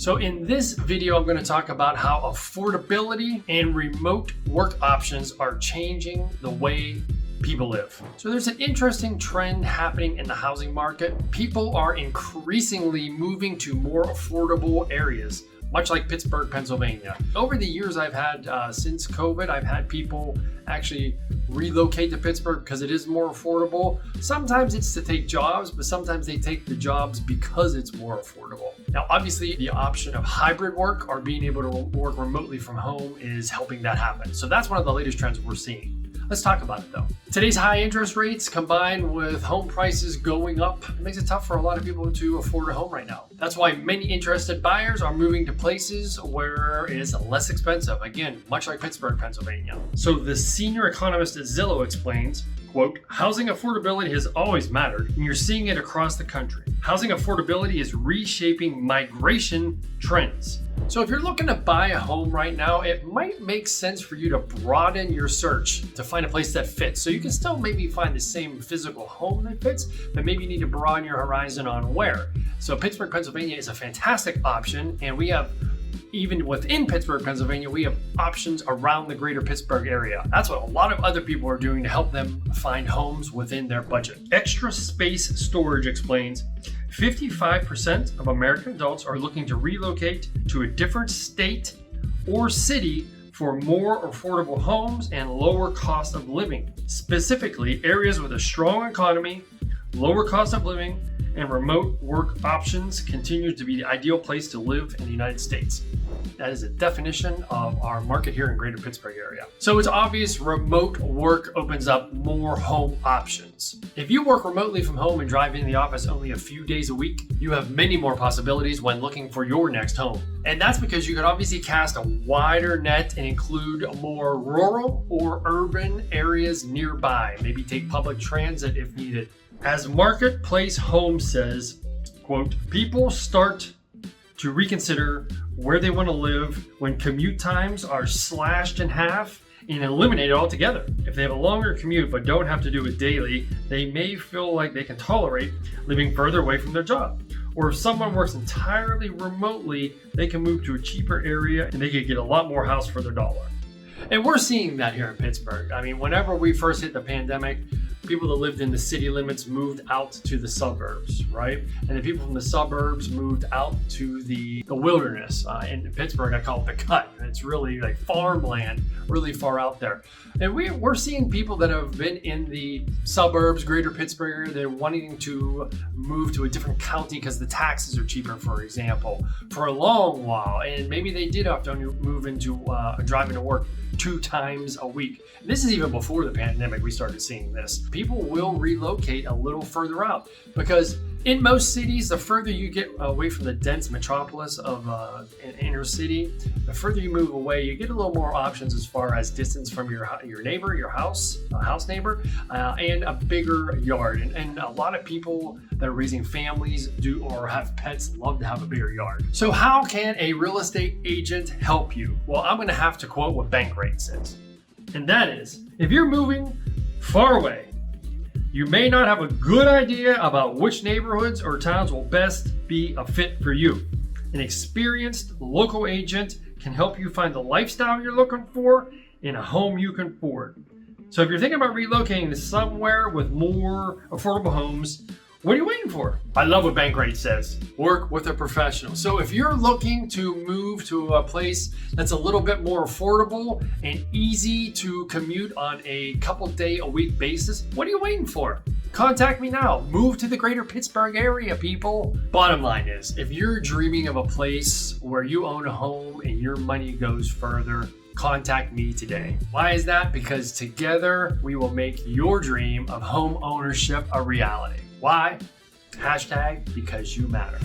So in this video, I'm going to talk about how affordability and remote work options are changing the way people live. So there's an interesting trend happening in the housing market. People are increasingly moving to more affordable areas, much like Pittsburgh, Pennsylvania. Over the years I've had, since COVID, I've had people actually relocate to Pittsburgh because it is more affordable. Sometimes it's to take jobs, but sometimes they take the jobs because it's more affordable. Now, obviously, the option of hybrid work or being able to work remotely from home is helping that happen. So that's one of the latest trends we're seeing. Let's talk about it though. Today's high interest rates combined with home prices going up makes it tough for a lot of people to afford a home right now. That's why many interested buyers are moving to places where it is less expensive. Again, much like Pittsburgh, Pennsylvania. So the senior economist at Zillow explains, quote, housing affordability has always mattered, and you're seeing it across the country. Housing affordability is reshaping migration trends. So if you're looking to buy a home right now, it might make sense for you to broaden your search to find a place that fits. So you can still maybe find the same physical home that fits, but maybe you need to broaden your horizon on where. So Pittsburgh, Pennsylvania is a fantastic option, and we have, even within Pittsburgh, Pennsylvania, we have options around the greater Pittsburgh area. That's what a lot of other people are doing to help them find homes within their budget. Extra Space Storage explains, 55% of American adults are looking to relocate to a different state or city for more affordable homes and lower cost of living. Specifically, areas with a strong economy, lower cost of living, and remote work options continue to be the ideal place to live in the United States. That is a definition of our market here in greater Pittsburgh area. So it's obvious remote work opens up more home options. If you work remotely from home and drive into the office only a few days a week, you have many more possibilities when looking for your next home. And that's because you can obviously cast a wider net and include more rural or urban areas nearby. Maybe take public transit if needed. As Marketplace Home says, quote, people start to reconsider where they want to live when commute times are slashed in half and eliminated altogether. If they have a longer commute but don't have to do it daily, they may feel like they can tolerate living further away from their job. Or if someone works entirely remotely, they can move to a cheaper area and they can get a lot more house for their dollar. And we're seeing that here in Pittsburgh. I mean, whenever we first hit the pandemic, people that lived in the city limits moved out to the suburbs, right? And the people from the suburbs moved out to the wilderness. In Pittsburgh, I call it the cut. It's really like farmland, really far out there. And we're seeing people that have been in the suburbs, greater Pittsburgh, they're wanting to move to a different county because the taxes are cheaper, for example, for a long while. And maybe they did have to move into driving to work 2 times a week. This is even before the pandemic, we started seeing this. People will relocate a little further out because in most cities, the further you get away from the dense metropolis of an inner city, the further you move away, you get a little more options as far as distance from your neighbor, your house neighbor, and a bigger yard. And a lot of people that are raising families do or have pets love to have a bigger yard. So how can a real estate agent help you? Well, I'm going to have to quote what Bankrate says. And that is, if you're moving far away, you may not have a good idea about which neighborhoods or towns will best be a fit for you. An experienced local agent can help you find the lifestyle you're looking for in a home you can afford. So if you're thinking about relocating to somewhere with more affordable homes, what are you waiting for? I love what Bankrate says. Work with a professional. So if you're looking to move to a place that's a little bit more affordable and easy to commute on a couple day a week basis, what are you waiting for? Contact me now. Move to the greater Pittsburgh area, people. Bottom line is, if you're dreaming of a place where you own a home and your money goes further, contact me today. Why is that? Because together we will make your dream of home ownership a reality. Why? Hashtag because you matter.